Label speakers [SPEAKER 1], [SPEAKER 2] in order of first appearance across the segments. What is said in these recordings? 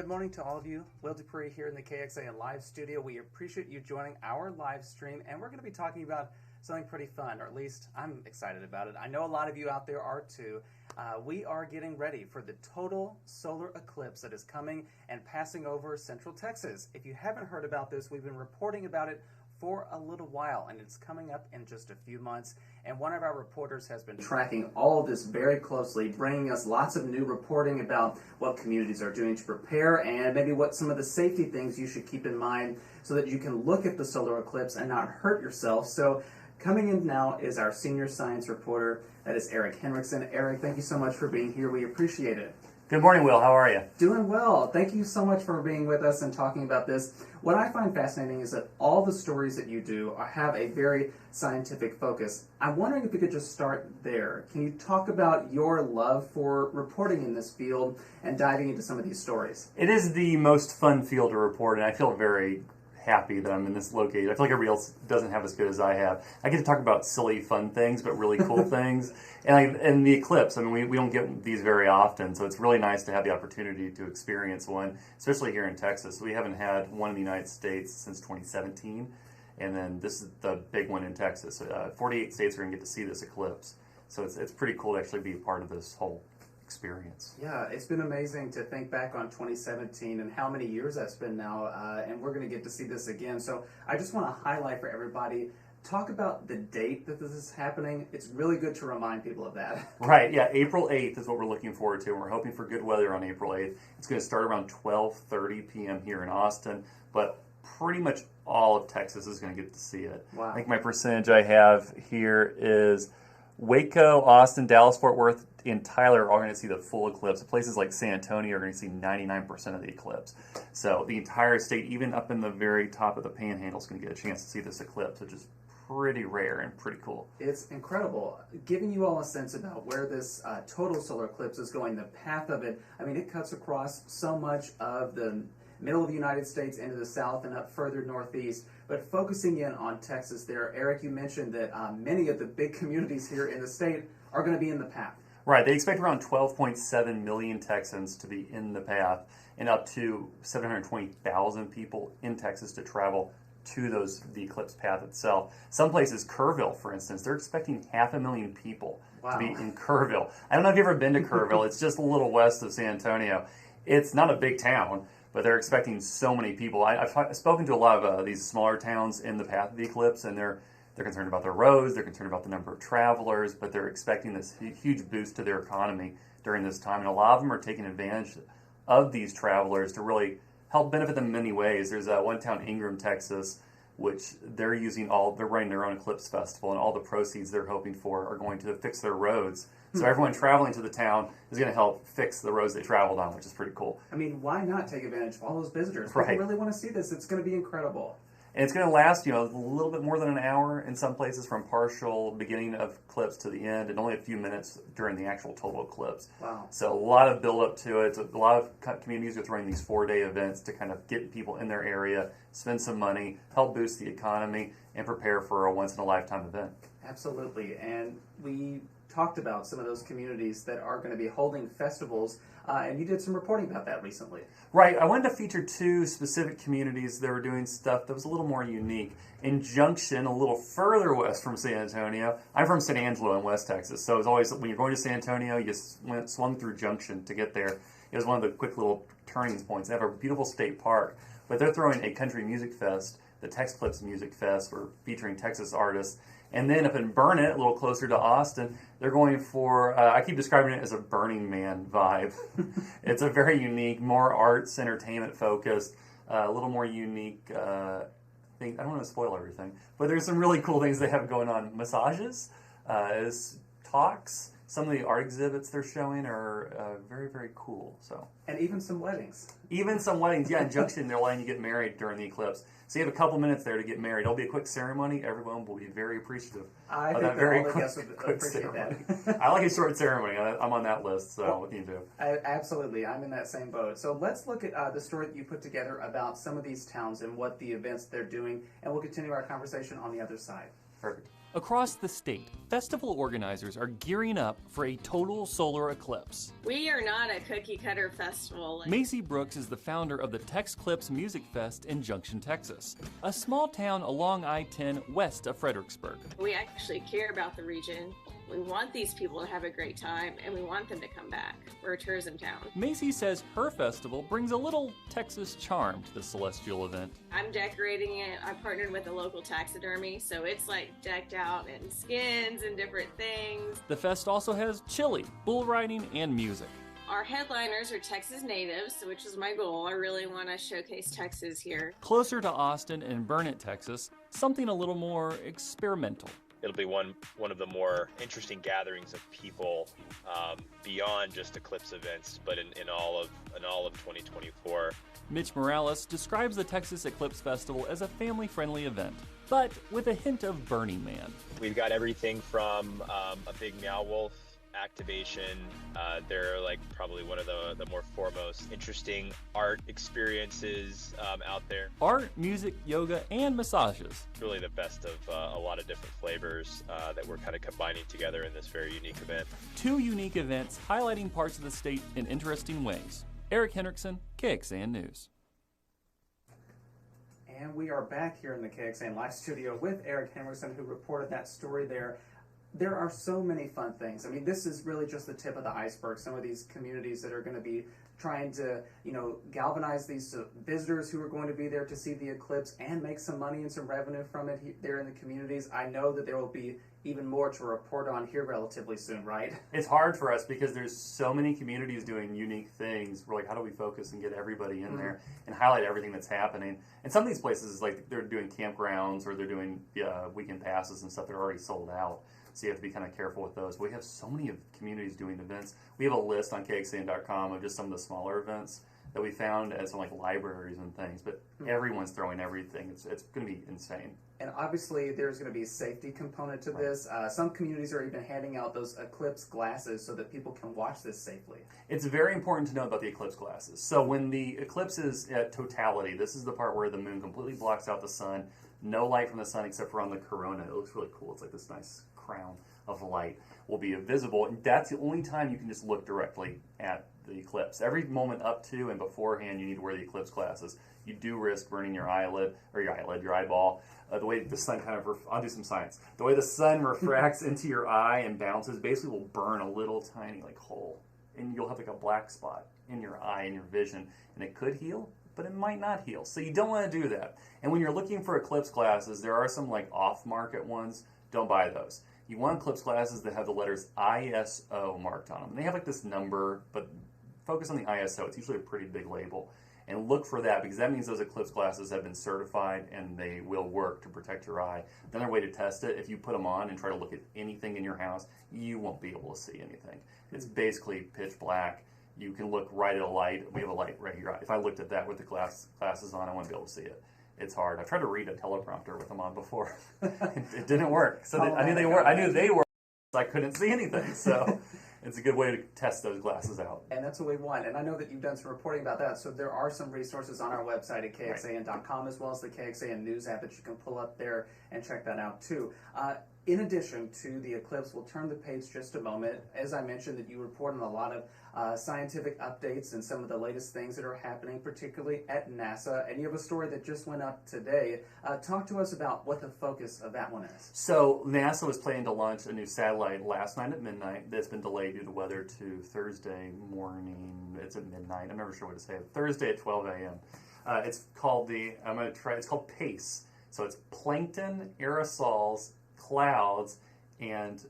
[SPEAKER 1] Good morning to all of you. Will Dupree here in the KXAN live studio. We appreciate you joining our live stream, and we're going to be talking about something pretty fun, or at least I'm excited about it. I know a lot of you out there are too. We are getting ready for the total solar eclipse that is coming and passing over Central Texas. If you haven't heard about this, we've been reporting about it for a little while, and it's coming up in just a few months. And one of our reporters has been tracking all of this very closely, bringing us lots of new reporting about what communities are doing to prepare and maybe what some of the safety things you should keep in mind so that you can look at the solar eclipse and not hurt yourself. So coming in now is our senior science reporter, that is Eric Henriksen. Eric, thank you so much for being here. We appreciate it.
[SPEAKER 2] Good morning, Will. How are you?
[SPEAKER 1] Doing well. Thank you so much for being with us and talking about this. What I find fascinating is that all the stories that you do have a very scientific focus. I'm wondering if we could just start there. Can you talk about your love for reporting in this field and diving into some of these stories?
[SPEAKER 2] It is the most fun field to report, and I feel very happy that I'm in this location. I feel like everybody else doesn't have as good as I have. I get to talk about silly, fun things, but really cool things. And the eclipse, I mean, we don't get these very often, so it's really nice to have the opportunity to experience one, especially here in Texas. We haven't had one in the United States since 2017, and then this is the big one in Texas. 48 states are going to get to see this eclipse, so it's pretty cool to actually be a part of this whole experience.
[SPEAKER 1] Yeah, it's been amazing to think back on 2017 and how many years that's been now, and we're going to get to see this again. So I just want to highlight for everybody, talk about the date that this is happening. It's really good to remind people of that.
[SPEAKER 2] Right, yeah, April 8th is what we're looking forward to, and we're hoping for good weather on April 8th. It's going to start around 12:30 p.m. here in Austin, but pretty much all of Texas is going to get to see it.
[SPEAKER 1] Wow.
[SPEAKER 2] I think my percentage I have here is Waco, Austin, Dallas, Fort Worth, and Tyler are all going to see the full eclipse. Places like San Antonio are going to see 99% of the eclipse. So the entire state, even up in the very top of the panhandle, is going to get a chance to see this eclipse, which is pretty rare and pretty cool.
[SPEAKER 1] It's incredible. Giving you all a sense about where this total solar eclipse is going, the path of it, I mean, it cuts across so much of the middle of the United States into the south and up further northeast. But focusing in on Texas there, Eric, you mentioned that many of the big communities here in the state are going to be in the path.
[SPEAKER 2] Right. They expect around 12.7 million Texans to be in the path and up to 720,000 people in Texas to travel to the eclipse path itself. Some places, Kerrville, for instance, they're expecting 500,000 people to be in Kerrville. I don't know if you've ever been to Kerrville. It's just a little west of San Antonio. It's not a big town, but they're expecting so many people. I've spoken to a lot of these smaller towns in the path of the eclipse, and they're concerned about their roads, they're concerned about the number of travelers, but they're expecting this huge boost to their economy during this time. And a lot of them are taking advantage of these travelers to really help benefit them in many ways. There's one town, Ingram, Texas, which they're running their own eclipse festival, and all the proceeds they're hoping for are going to fix their roads. So everyone traveling to the town is going to help fix the roads they traveled on, which is pretty cool.
[SPEAKER 1] I mean, why not take advantage of all those visitors?
[SPEAKER 2] Right.
[SPEAKER 1] People really want to see this. It's going to be incredible.
[SPEAKER 2] And it's going to last, a little bit more than an hour in some places, from partial beginning of eclipse to the end, and only a few minutes during the actual total eclipse.
[SPEAKER 1] Wow. So
[SPEAKER 2] a lot of build up to it. A lot of communities are throwing these 4-day events to kind of get people in their area, spend some money, help boost the economy, and prepare for a once-in-a-lifetime event.
[SPEAKER 1] Absolutely. And we talked about some of those communities that are going to be holding festivals, and you did some reporting about that recently.
[SPEAKER 2] Right. I wanted to feature 2 specific communities that were doing stuff that was a little more unique. In Junction, a little further west from San Antonio, I'm from San Angelo in West Texas, so it's always, when you're going to San Antonio, you swung through Junction to get there. It was one of the quick little turning points. They have a beautiful state park, but they're throwing a country music fest, the Texclips Music Fest, we're featuring Texas artists. And then up in Burnet, a little closer to Austin, they're going for, I keep describing it as a Burning Man vibe. It's a very unique, more arts, entertainment focused, a little more unique thing. I don't want to spoil everything, but there's some really cool things they have going on. Massages, talks, some of the art exhibits they're showing are very, very cool. So,
[SPEAKER 1] and even some weddings.
[SPEAKER 2] Even some weddings, yeah. In Junction, they're letting you get married during the eclipse. So you have a couple minutes there to get married. It'll be a quick ceremony. Everyone will be very appreciative
[SPEAKER 1] of that
[SPEAKER 2] very
[SPEAKER 1] quick
[SPEAKER 2] ceremony.
[SPEAKER 1] That.
[SPEAKER 2] I like a short ceremony. I'm on that list, so what can you do?
[SPEAKER 1] Absolutely. I'm in that same boat. So let's look at the story that you put together about some of these towns and what the events they're doing, and we'll continue our conversation on the other side.
[SPEAKER 2] Perfect.
[SPEAKER 3] Across the state, festival organizers are gearing up for a total solar eclipse.
[SPEAKER 4] We are not a cookie-cutter festival.
[SPEAKER 3] Macy Brooks is the founder of the TexClipse Music Fest in Junction, Texas, a small town along I-10 west of Fredericksburg.
[SPEAKER 4] We actually care about the region. We want these people to have a great time, and we want them to come back. We're a tourism town.
[SPEAKER 3] Macy says her festival brings a little Texas charm to the celestial event.
[SPEAKER 4] I'm decorating it. I partnered with a local taxidermy, so it's like decked out in skins and different things.
[SPEAKER 3] The fest also has chili, bull riding, and music.
[SPEAKER 4] Our headliners are Texas natives, which is my goal. I really want to showcase Texas here.
[SPEAKER 3] Closer to Austin and Burnet, Texas, something a little more experimental.
[SPEAKER 5] It'll be one of the more interesting gatherings of people beyond just eclipse events, but in all of 2024.
[SPEAKER 3] Mitch Morales describes the Texas Eclipse Festival as a family-friendly event, but with a hint of Burning Man.
[SPEAKER 5] We've got everything from a big meow wolf activation. They're like probably one of the more foremost interesting art experiences out there.
[SPEAKER 3] Art, music, yoga, and massages.
[SPEAKER 5] Really the best of a lot of different flavors that we're kind of combining together in this very unique event.
[SPEAKER 3] 2 unique events highlighting parts of the state in interesting ways. Eric Hendrickson, KXAN News.
[SPEAKER 1] And we are back here in the KXAN Live studio with Eric Hendrickson, who reported that story there. There are so many fun things. I mean, this is really just the tip of the iceberg. Some of these communities that are going to be trying to, galvanize these visitors who are going to be there to see the eclipse and make some money and some revenue from it there in the communities. I know that there will be even more to report on here relatively soon, right?
[SPEAKER 2] It's hard for us because there's so many communities doing unique things. We're like, how do we focus and get everybody in there and highlight everything that's happening? And some of these places, like they're doing campgrounds or they're doing weekend passes and stuff that are already sold out. So you have to be kind of careful with those. We have so many of communities doing events. We have a list on KXAN.com of just some of the smaller events that we found at some like libraries and things. But everyone's throwing everything. It's going to be insane. And
[SPEAKER 1] obviously there's going to be a safety component to this. Some communities are even handing out those eclipse glasses so that people can watch this safely.
[SPEAKER 2] It's very important to know about the eclipse glasses. So when the eclipse is at totality, this is the part where the moon completely blocks out the sun. No light from the sun except for on the corona. It looks really cool. It's like this nice crown of light will be visible, and that's the only time you can just look directly at the eclipse. Every moment up to and beforehand you need to wear the eclipse glasses. You do risk burning your eyelid, or your eyeball. The way the sun I'll do some science. The way the sun refracts into your eye and bounces basically will burn a little tiny like hole, and you'll have like a black spot in your eye and your vision, and it could heal, but it might not heal. So you don't want to do that. And when you're looking for eclipse glasses, there are some like off-market ones. Don't buy those. You want eclipse glasses that have the letters ISO marked on them. And they have like this number, but focus on the ISO. It's usually a pretty big label. And look for that because that means those eclipse glasses have been certified and they will work to protect your eye. Another way to test it, if you put them on and try to look at anything in your house, you won't be able to see anything. It's basically pitch black. You can look right at a light. We have a light right here. If I looked at that with the glasses on, I wouldn't be able to see it. It's hard. I've tried to read a teleprompter with them on before. It didn't work. So I knew they were. I knew they were. I couldn't see anything. So it's a good way to test those glasses out.
[SPEAKER 1] And that's what we want. And I know that you've done some reporting about that. So there are some resources on our website at KXAN.com as well as the KXAN News app that you can pull up there and check that out too. In addition to the eclipse, we'll turn the page just a moment. As I mentioned, that you report on a lot of scientific updates and some of the latest things that are happening, particularly at NASA. And you have a story that just went up today. Talk to us about what the focus of that one is.
[SPEAKER 2] So NASA was planning to launch a new satellite last night at midnight. That's been delayed due to weather to Thursday morning. It's at midnight. I'm never sure what to say. Thursday at 12 a.m. It's called It's called PACE. So it's plankton, aerosols, clouds, and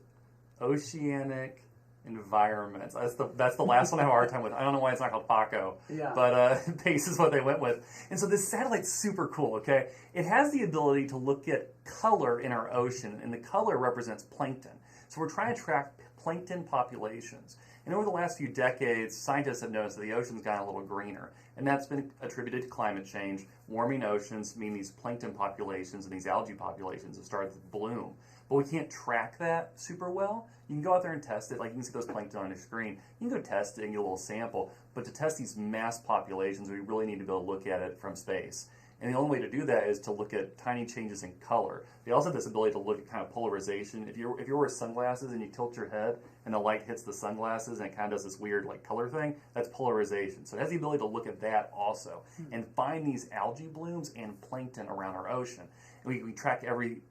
[SPEAKER 2] oceanic environments. That's the last one I have a hard time with. I don't know why it's not called Paco, but PACE is what they went with. And so this satellite's super cool, okay? It has the ability to look at color in our ocean, and the color represents plankton. So we're trying to track plankton populations. And over the last few decades, scientists have noticed that the ocean's gotten a little greener. And that's been attributed to climate change. Warming oceans mean these plankton populations and these algae populations have started to bloom. But we can't track that super well. You can go out there and test it. Like you can see those plankton on your screen. You can go test it and get a little sample. But to test these mass populations, we really need to be able to look at it from space. And the only way to do that is to look at tiny changes in color. They also have this ability to look at kind of polarization. If you wear sunglasses and you tilt your head and the light hits the sunglasses and it kind of does this weird like color thing, that's polarization. So it has the ability to look at that also and find these algae blooms and plankton around our ocean. And we track every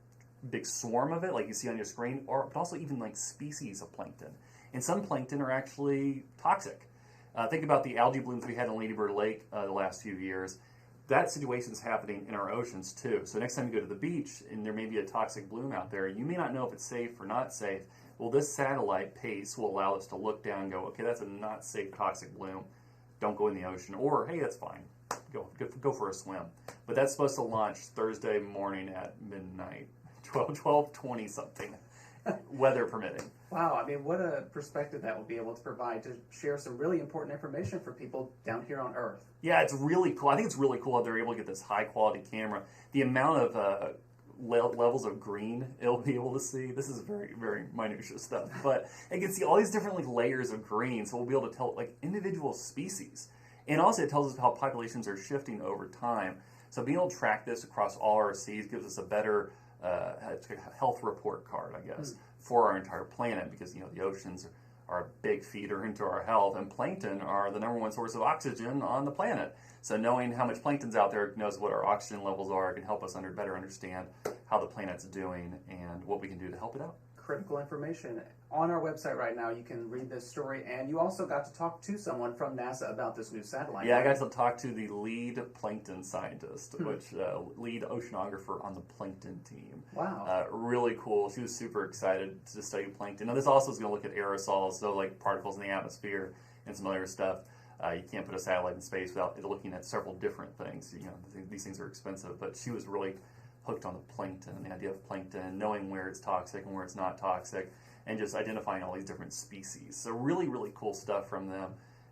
[SPEAKER 2] big swarm of it like you see on your screen, but also even like species of plankton. And some plankton are actually toxic. Think about the algae blooms we had in Lady Bird Lake the last few years. That situation is happening in our oceans too. So next time you go to the beach and there may be a toxic bloom out there, you may not know if it's safe or not safe. Well, this satellite PACE will allow us to look down and go, okay, that's a not safe toxic bloom. Don't go in the ocean. Or, hey, that's fine. Go for a swim. But that's supposed to launch Thursday morning at midnight, 12:20 something, weather permitting.
[SPEAKER 1] Wow, I mean, what a perspective that will be able to provide to share some really important information for people down here on Earth.
[SPEAKER 2] Yeah, it's really cool. I think it's really cool that they're able to get this high-quality camera. The amount of levels of green it'll be able to see, this is very, very minutiae stuff. But it can see all these different like layers of green, so we'll be able to tell like individual species. And also it tells us how populations are shifting over time. So being able to track this across all our seas gives us a better health report card, I guess, for our entire planet, because the oceans are a big feeder into our health, and plankton are the number one source of oxygen on the planet. So knowing how much plankton's out there knows what our oxygen levels are, can help us better understand how the planet's doing and what we can do to help it out.
[SPEAKER 1] Critical information. On our website right now, you can read this story, and you also got to talk to someone from NASA about this new satellite.
[SPEAKER 2] Yeah, I got to talk to the lead plankton scientist, lead oceanographer on the plankton team.
[SPEAKER 1] Wow.
[SPEAKER 2] Really cool. She was super excited to study plankton. Now, this also is going to look at aerosols, so like particles in the atmosphere and some other stuff. You can't put a satellite in space without looking at several different things. These things are expensive, but she was really hooked on the plankton and the idea of plankton, knowing where it's toxic and where it's not toxic, and just identifying all these different species. So really, really cool stuff from them,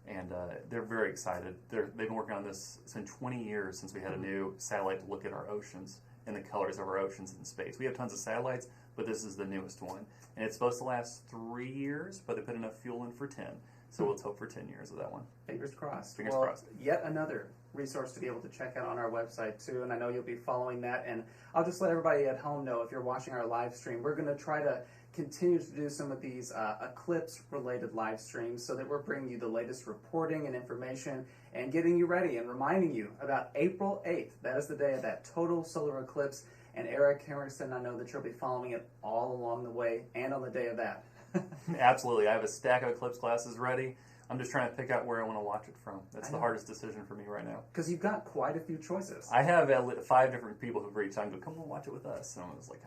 [SPEAKER 2] and they're very excited. They've been working on this. It's been 20 years since we had a new satellite to look at our oceans and the colors of our oceans in space. We have tons of satellites, but this is the newest one, and it's supposed to last 3 years, but they put enough fuel in for 10. So let's hope for 10 years of that one.
[SPEAKER 1] Fingers crossed.
[SPEAKER 2] Fingers crossed.
[SPEAKER 1] Yet another resource to be able to check out on our website too, and I know you'll be following that. And I'll just let everybody at home know, if you're watching our live stream, we're going to try to continue to do some of these eclipse-related live streams so that we're bringing you the latest reporting and information and getting you ready and reminding you about April 8th. That is the day of that total solar eclipse. And Eric Henriksen, I know that you'll be following it all along the way and on the day of that.
[SPEAKER 2] Absolutely. I have a stack of eclipse glasses ready. I'm just trying to pick out where I want to watch it from. That's the hardest decision for me right now.
[SPEAKER 1] Because you've got quite a few choices.
[SPEAKER 2] I have 5 different people who've reached out and go, come on, watch it with us. And I was like,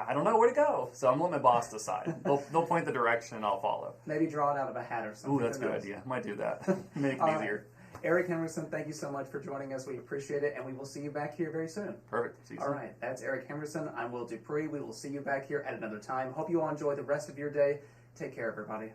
[SPEAKER 2] I don't know where to go. So I'm letting my boss decide. They'll point the direction and I'll follow.
[SPEAKER 1] Maybe draw it out of a hat or something.
[SPEAKER 2] Ooh, that's a good idea. Might do that. Make it easier.
[SPEAKER 1] Eric Henriksen, thank you so much for joining us. We appreciate it, and we will see you back here very soon.
[SPEAKER 2] Perfect. See you soon.
[SPEAKER 1] All right, that's Eric Henriksen. I'm Will Dupree. We will see you back here at another time. Hope you all enjoy the rest of your day. Take care, everybody.